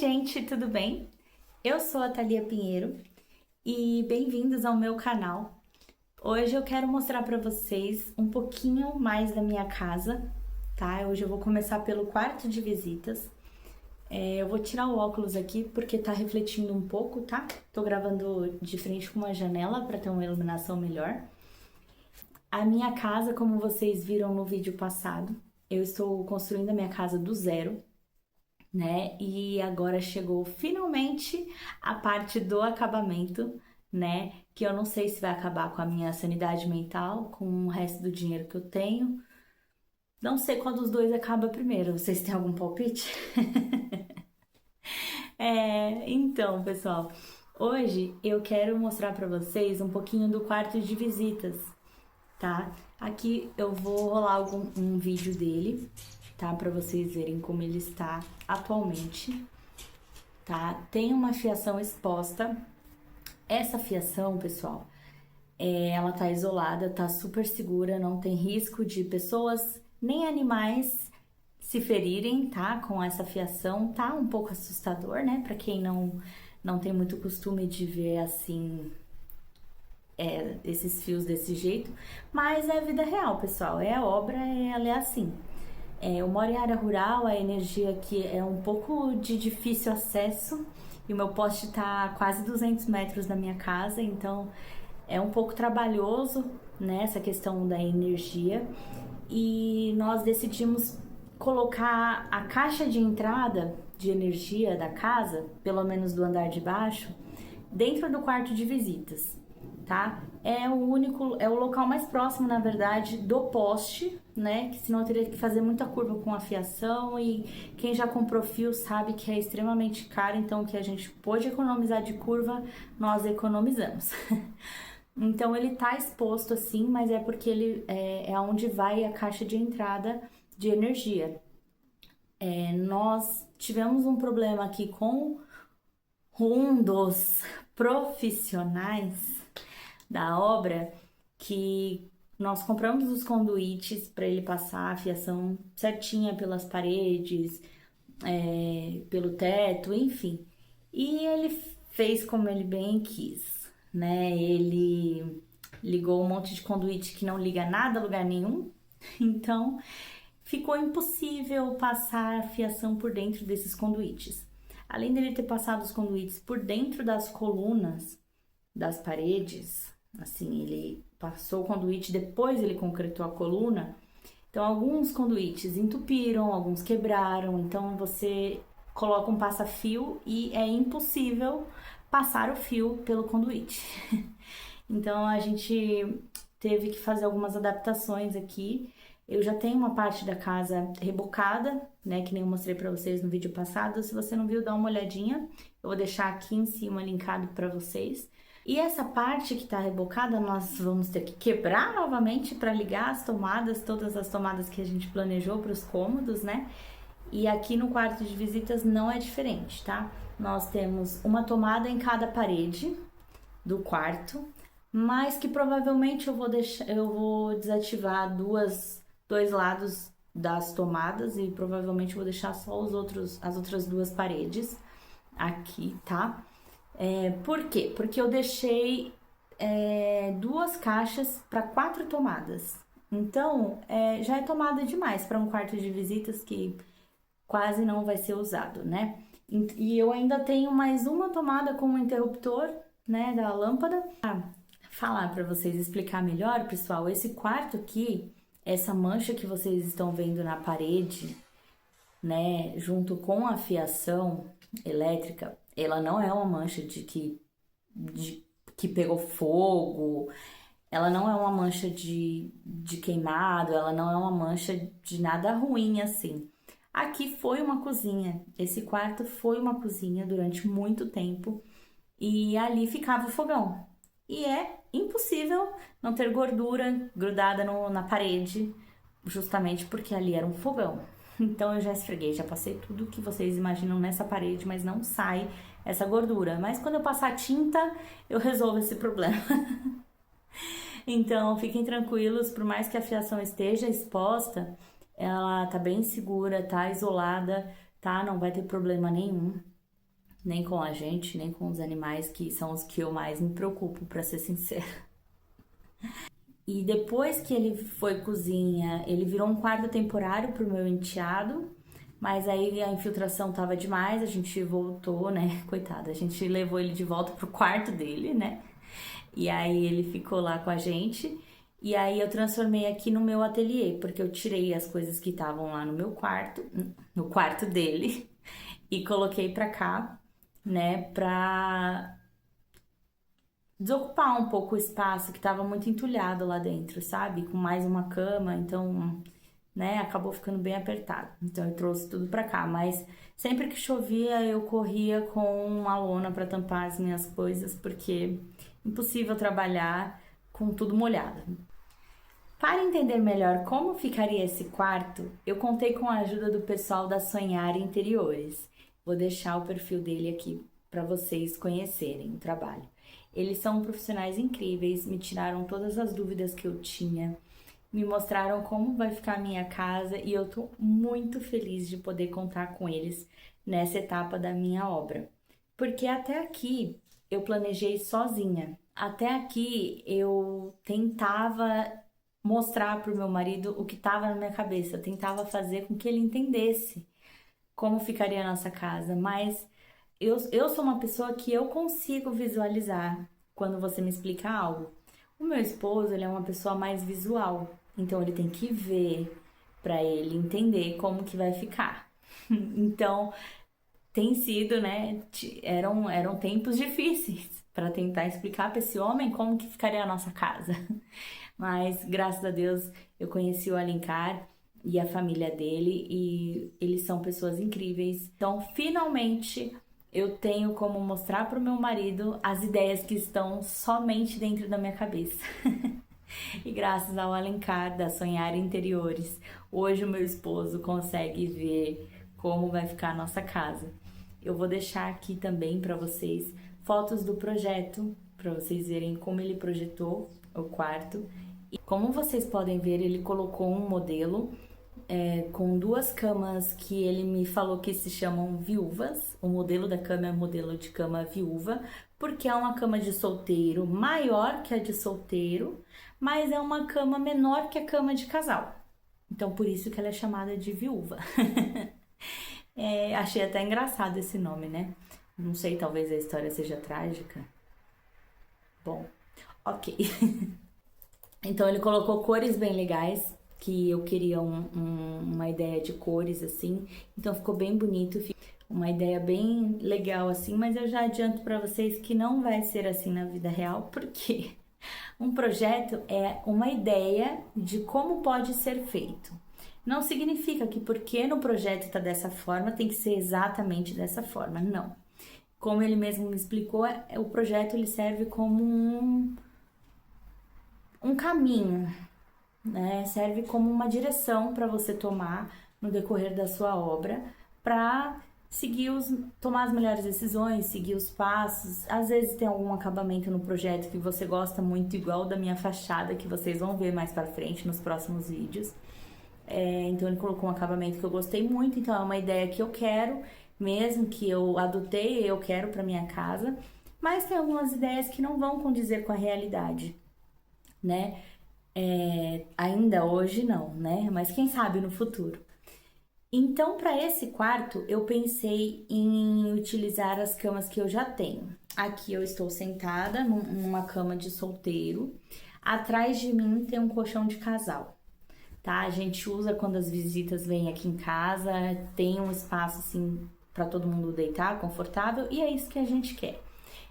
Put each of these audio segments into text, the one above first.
gente, tudo bem? Eu sou a Thalia Pinheiro e bem-vindos ao meu canal. Hoje eu quero mostrar para vocês um pouquinho mais da minha casa, tá? Hoje eu vou começar pelo quarto de visitas. Eu vou tirar o óculos aqui porque tá refletindo um pouco, tá? Tô gravando de frente com uma janela para ter uma iluminação melhor. A minha casa, como vocês viram no vídeo passado, eu estou construindo a minha casa do zero, né? E agora chegou finalmente a parte do acabamento, né? Que eu não sei se vai acabar com a minha sanidade mental, com o resto do dinheiro que eu tenho. Não sei qual dos dois acaba primeiro. Vocês têm algum palpite? Então, pessoal, hoje eu quero mostrar para vocês um pouquinho do quarto de visitas, tá? Aqui eu vou rolar um vídeo dele, tá? Para vocês verem como ele está atualmente, tá? Tem uma fiação exposta. Essa fiação, pessoal, ela tá isolada, tá super segura, não tem risco de pessoas nem animais se ferirem, tá? Com essa fiação, tá um pouco assustador, né? Para quem não tem muito costume de ver assim esses fios desse jeito, mas é vida real, pessoal. É a obra, ela é assim. Eu moro em área rural, a energia aqui é um pouco de difícil acesso e o meu poste tá a quase 200 metros da minha casa, então é um pouco trabalhoso, né, essa questão da energia. E nós decidimos colocar a caixa de entrada de energia da casa, pelo menos do andar de baixo, dentro do quarto de visitas, tá? É o local mais próximo, na verdade, do poste, né? Que senão eu teria que fazer muita curva com a fiação e quem já comprou fio sabe que é extremamente caro, então o que a gente pôde economizar de curva, nós economizamos. Então ele tá exposto assim, mas é porque ele é onde vai a caixa de entrada de energia. Nós tivemos um problema aqui com um dos profissionais da obra, que nós compramos os conduítes para ele passar a fiação certinha pelas paredes, pelo teto, enfim. E ele fez como ele bem quis, né? Ele ligou um monte de conduíte que não liga nada a lugar nenhum, então ficou impossível passar a fiação por dentro desses conduítes. Além dele ter passado os conduítes por dentro das colunas das paredes, assim, ele passou o conduíte, depois ele concretou a coluna. Então, alguns conduítes entupiram, alguns quebraram. Então, você coloca um passa-fio e é impossível passar o fio pelo conduíte. Então, a gente teve que fazer algumas adaptações aqui. Eu já tenho uma parte da casa rebocada, né, que nem eu mostrei para vocês no vídeo passado. Se você não viu, dá uma olhadinha. Eu vou deixar aqui em cima linkado para vocês. E essa parte que tá rebocada, nós vamos ter que quebrar novamente para ligar as tomadas, todas as tomadas que a gente planejou para os cômodos, né? E aqui no quarto de visitas não é diferente, tá? Nós temos uma tomada em cada parede do quarto, mas que provavelmente eu vou desativar dois lados das tomadas e provavelmente vou deixar só as outras duas paredes aqui, tá? Por quê? Porque eu deixei duas caixas para 4 tomadas. Então, já é tomada demais para um quarto de visitas que quase não vai ser usado, né? E eu ainda tenho mais uma tomada com um interruptor, né, da lâmpada. Falar para vocês explicar melhor, pessoal, esse quarto aqui, essa mancha que vocês estão vendo na parede, né, junto com a fiação elétrica, ela não é uma mancha de que pegou fogo, ela não é uma mancha de queimado, ela não é uma mancha de nada ruim assim. Aqui foi uma cozinha, esse quarto foi uma cozinha durante muito tempo e ali ficava o fogão. E é impossível não ter gordura grudada na parede, justamente porque ali era um fogão. Então eu já esfreguei, já passei tudo que vocês imaginam nessa parede, mas não sai essa gordura. Mas quando eu passar tinta, eu resolvo esse problema. Então fiquem tranquilos, por mais que a fiação esteja exposta, ela tá bem segura, tá isolada, tá? Não vai ter problema nenhum. nem com a gente, nem com os animais, que são os que eu mais me preocupo, pra ser sincera. E depois que ele foi cozinha, ele virou um quarto temporário pro meu enteado, mas aí a infiltração tava demais, a gente voltou, né? Coitado, a gente levou ele de volta pro quarto dele, né? E aí ele ficou lá com a gente. E aí eu transformei aqui no meu ateliê, porque eu tirei as coisas que estavam lá no meu quarto, no quarto dele, e coloquei pra cá, né, pra desocupar um pouco o espaço que tava muito entulhado lá dentro, sabe? Com mais uma cama, então, né, acabou ficando bem apertado. Então eu trouxe tudo pra cá, mas sempre que chovia eu corria com uma lona pra tampar as minhas coisas, porque impossível trabalhar com tudo molhado. Para entender melhor como ficaria esse quarto, eu contei com a ajuda do pessoal da Sonhar Interiores. Vou deixar o perfil dele aqui para vocês conhecerem o trabalho. Eles são profissionais incríveis, me tiraram todas as dúvidas que eu tinha, me mostraram como vai ficar a minha casa e eu tô muito feliz de poder contar com eles nessa etapa da minha obra. Porque até aqui eu planejei sozinha. Até aqui eu tentava mostrar para o meu marido o que estava na minha cabeça, eu tentava fazer com que ele entendesse como ficaria a nossa casa, mas eu sou uma pessoa que eu consigo visualizar quando você me explica algo. O meu esposo, ele é uma pessoa mais visual, então ele tem que ver para ele entender como que vai ficar. Então, tem sido, né, eram tempos difíceis para tentar explicar para esse homem como que ficaria a nossa casa. Mas graças a Deus eu conheci o Alencar e a família dele e eles são pessoas incríveis. Então, finalmente eu tenho como mostrar para o meu marido as ideias que estão somente dentro da minha cabeça. E graças ao Alencar da Sonhar Interiores, hoje o meu esposo consegue ver como vai ficar a nossa casa. Eu vou deixar aqui também para vocês fotos do projeto, para vocês verem como ele projetou o quarto. E como vocês podem ver, ele colocou um modelo com duas camas que ele me falou que se chamam viúvas. O modelo da cama é modelo de cama viúva, porque é uma cama de solteiro maior que a de solteiro, mas é uma cama menor que a cama de casal. Então, por isso que ela é chamada de viúva. Achei até engraçado esse nome, né? Não sei, talvez a história seja trágica. Bom, ok. Então ele colocou cores bem legais, que eu queria uma ideia de cores assim. Então ficou bem bonito, uma ideia bem legal assim, mas eu já adianto para vocês que não vai ser assim na vida real, porque um projeto é uma ideia de como pode ser feito. Não significa que porque no projeto está dessa forma, tem que ser exatamente dessa forma, não. Como ele mesmo me explicou, o projeto ele serve como um caminho, né? Serve como uma direção para você tomar no decorrer da sua obra, para tomar as melhores decisões, seguir os passos. Às vezes tem algum acabamento no projeto que você gosta muito, igual da minha fachada, que vocês vão ver mais para frente nos próximos vídeos. Então ele colocou um acabamento que eu gostei muito, então é uma ideia que eu quero, mesmo que eu adotei, eu quero para minha casa, mas tem algumas ideias que não vão condizer com a realidade, né? Ainda hoje não, né? Mas quem sabe no futuro. Então, para esse quarto, eu pensei em utilizar as camas que eu já tenho. Aqui eu estou sentada numa cama de solteiro. Atrás de mim tem um colchão de casal, tá? A gente usa quando as visitas vêm aqui em casa, tem um espaço assim para todo mundo deitar, confortável, e é isso que a gente quer.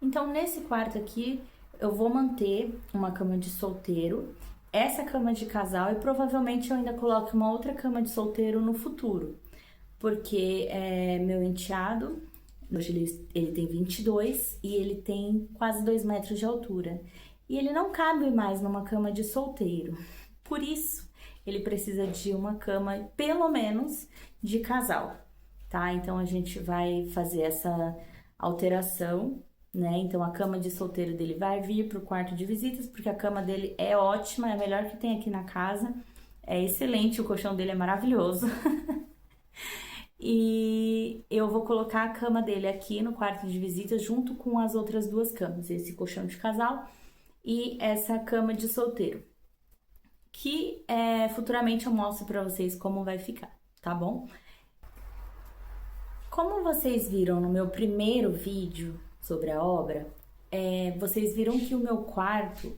Então, nesse quarto aqui, eu vou manter uma cama de solteiro, essa cama de casal, e provavelmente eu ainda coloque uma outra cama de solteiro no futuro, porque meu enteado, hoje ele tem 22 e ele tem quase 2 metros de altura, e ele não cabe mais numa cama de solteiro, por isso ele precisa de uma cama, pelo menos, de casal, tá? Então a gente vai fazer essa alteração, né? Então a cama de solteiro dele vai vir pro quarto de visitas, porque a cama dele é ótima, é a melhor que tem aqui na casa, é excelente, o colchão dele é maravilhoso. E eu vou colocar a cama dele aqui no quarto de visitas junto com as outras duas camas, esse colchão de casal e essa cama de solteiro, que futuramente eu mostro pra vocês como vai ficar, tá bom? Como vocês viram no meu primeiro vídeo sobre a obra, vocês viram que o meu quarto,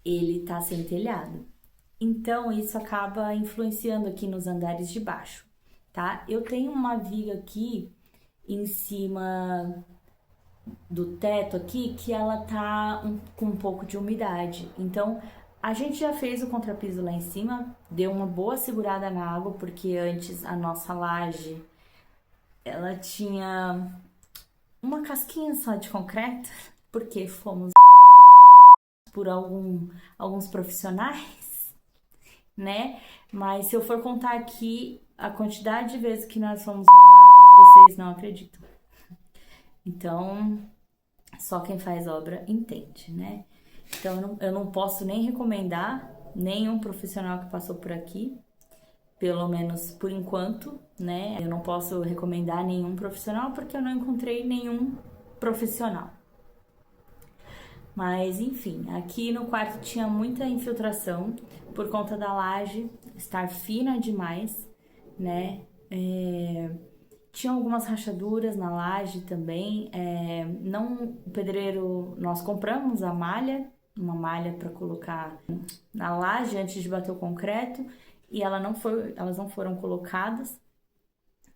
ele tá sem telhado. Então, isso acaba influenciando aqui nos andares de baixo, tá? Eu tenho uma viga aqui em cima do teto aqui que ela tá com um pouco de umidade. Então, a gente já fez o contrapiso lá em cima, deu uma boa segurada na água, porque antes a nossa laje, ela tinha uma casquinha só de concreto, porque fomos por alguns profissionais, né? Mas se eu for contar aqui a quantidade de vezes que nós fomos roubados, vocês não acreditam. Então, só quem faz obra entende, né? Então, eu não posso nem recomendar nenhum profissional que passou por aqui, pelo menos por enquanto, né? Eu não posso recomendar nenhum profissional porque eu não encontrei nenhum profissional. Mas enfim, aqui no quarto tinha muita infiltração por conta da laje estar fina demais, né? Tinha algumas rachaduras na laje também. O pedreiro, nós compramos a malha, uma malha para colocar na laje antes de bater o concreto e elas não foram colocadas.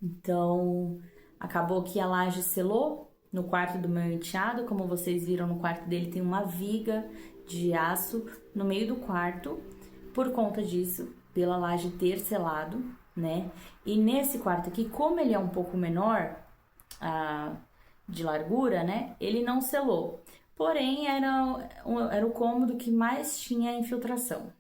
Então acabou que a laje selou no quarto do meu enteado. Como vocês viram, no quarto dele tem uma viga de aço no meio do quarto, por conta disso, pela laje ter selado, né? E nesse quarto aqui, como ele é um pouco menor de largura, né? Ele não selou. Porém, era o cômodo que mais tinha infiltração,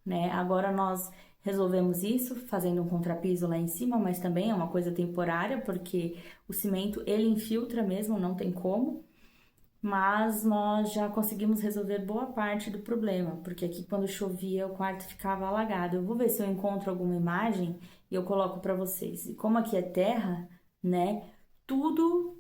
né? Agora nós resolvemos isso fazendo um contrapiso lá em cima, mas também é uma coisa temporária, porque o cimento ele infiltra mesmo, não tem como. Mas nós já conseguimos resolver boa parte do problema, porque aqui quando chovia o quarto ficava alagado. Eu vou ver se eu encontro alguma imagem e eu coloco para vocês. E como aqui é terra, né, tudo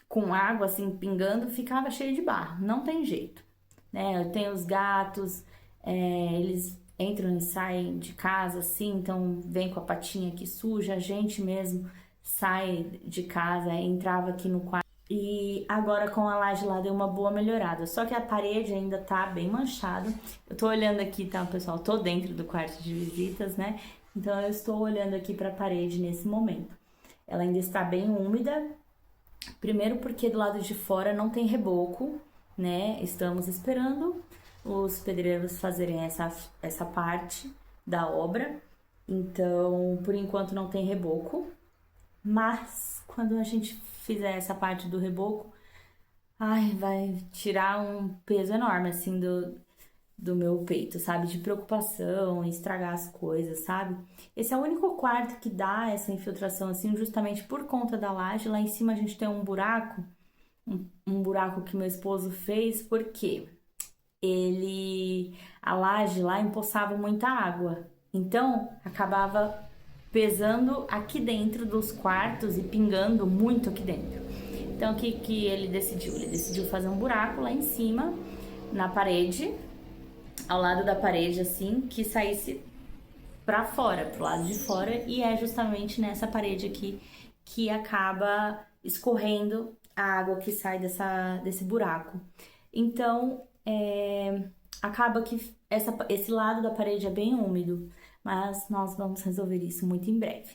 com água assim pingando ficava cheio de barro, não tem jeito, né? Eu tenho os gatos, eles entram e saem de casa assim, então vem com a patinha aqui suja, a gente mesmo sai de casa, entrava aqui no quarto. E agora com a laje lá deu uma boa melhorada. Só que a parede ainda tá bem manchada. Eu tô olhando aqui, tá, pessoal? Tô dentro do quarto de visitas, né? Então eu estou olhando aqui pra parede nesse momento. Ela ainda está bem úmida. Primeiro porque do lado de fora não tem reboco, né? Estamos esperando os pedreiros fazerem essa parte da obra. Então, por enquanto não tem reboco. Mas quando a gente fizer essa parte do reboco, vai tirar um peso enorme, assim, do meu peito, sabe? De preocupação, estragar as coisas, sabe? Esse é o único quarto que dá essa infiltração, assim, justamente por conta da laje. Lá em cima a gente tem um buraco, um buraco que meu esposo fez, porque a laje lá empoçava muita água. Então, acabava pesando aqui dentro dos quartos e pingando muito aqui dentro. Então, o que ele decidiu? Ele decidiu fazer um buraco lá em cima, na parede, ao lado da parede, assim, que saísse pra fora, pro lado de fora, e é justamente nessa parede aqui que acaba escorrendo a água que sai desse buraco. Então, acaba que esse lado da parede é bem úmido, mas nós vamos resolver isso muito em breve.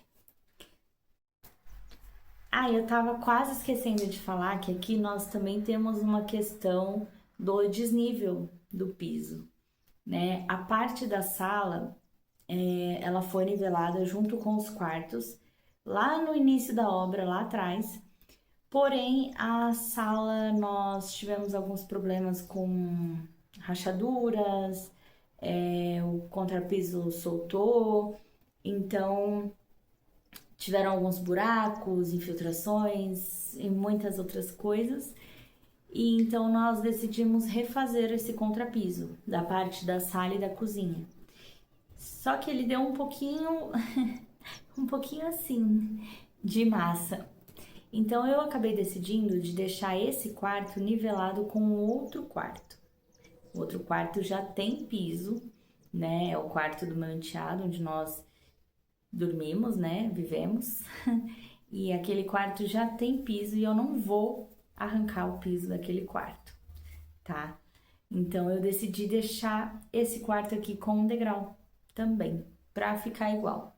Eu tava quase esquecendo de falar que aqui nós também temos uma questão do desnível do piso, né? A parte da sala, ela foi nivelada junto com os quartos, lá no início da obra, lá atrás. Porém, a sala nós tivemos alguns problemas com rachaduras, o contrapiso soltou, então tiveram alguns buracos, infiltrações e muitas outras coisas. E então nós decidimos refazer esse contrapiso da parte da sala e da cozinha. Só que ele deu um pouquinho assim, de massa. Então eu acabei decidindo de deixar esse quarto nivelado com o outro quarto. O outro quarto já tem piso, né? É o quarto do meu enteado, onde nós dormimos, né? Vivemos. E aquele quarto já tem piso e eu não vou arrancar o piso daquele quarto, tá? Então eu decidi deixar esse quarto aqui com um degrau também, pra ficar igual.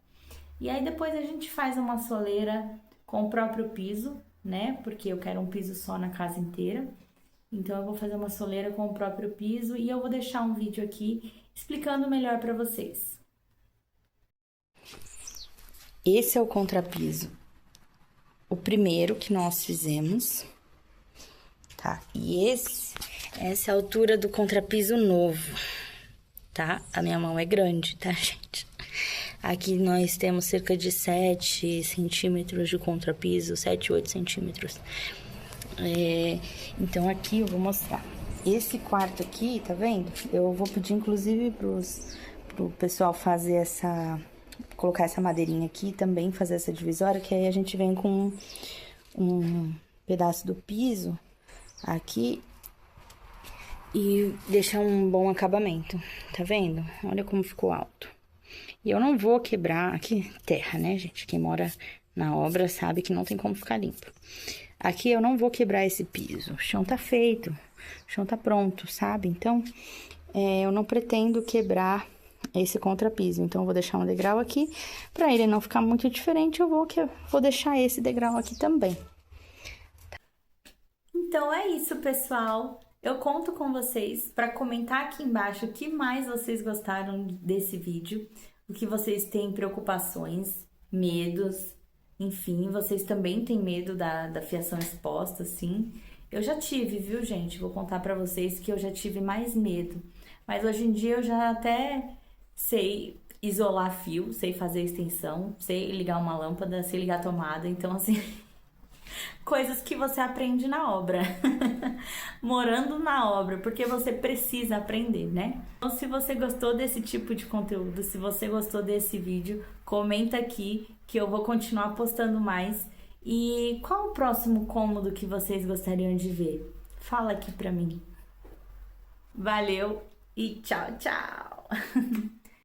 E aí depois a gente faz uma soleira com o próprio piso, né? Porque eu quero um piso só na casa inteira. Então eu vou fazer uma soleira com o próprio piso e eu vou deixar um vídeo aqui explicando melhor para vocês. Esse é o contrapiso, o primeiro que nós fizemos, tá? E essa é a altura do contrapiso novo, tá? A minha mão é grande, tá, gente? Aqui nós temos cerca de 7 centímetros de contrapiso, 7, 8 centímetros. Então aqui eu vou mostrar. Esse quarto aqui, tá vendo? Eu vou pedir inclusive pro pessoal fazer colocar essa madeirinha aqui também, fazer essa divisória, que aí a gente vem com um pedaço do piso aqui e deixar um bom acabamento, tá vendo? Olha como ficou alto. E eu não vou quebrar aqui terra, né, gente? Quem mora na obra sabe que não tem como ficar limpo. Aqui eu não vou quebrar esse piso, o chão tá feito, o chão tá pronto, sabe? Então, eu não pretendo quebrar esse contrapiso. Então, eu vou deixar um degrau aqui, pra ele não ficar muito diferente, eu vou deixar esse degrau aqui também. Então, é isso, pessoal. Eu conto com vocês para comentar aqui embaixo o que mais vocês gostaram desse vídeo, o que vocês têm preocupações, medos, enfim, vocês também têm medo da fiação exposta, sim. Eu já tive, viu, gente? Vou contar pra vocês que eu já tive mais medo. Mas hoje em dia eu já até sei isolar fio, sei fazer extensão, sei ligar uma lâmpada, sei ligar a tomada. Então, assim, coisas que você aprende na obra. Morando na obra, porque você precisa aprender, né? Então, se você gostou desse tipo de conteúdo, se você gostou desse vídeo, comenta aqui que eu vou continuar postando mais. E qual o próximo cômodo que vocês gostariam de ver? Fala aqui pra mim. Valeu e tchau, tchau!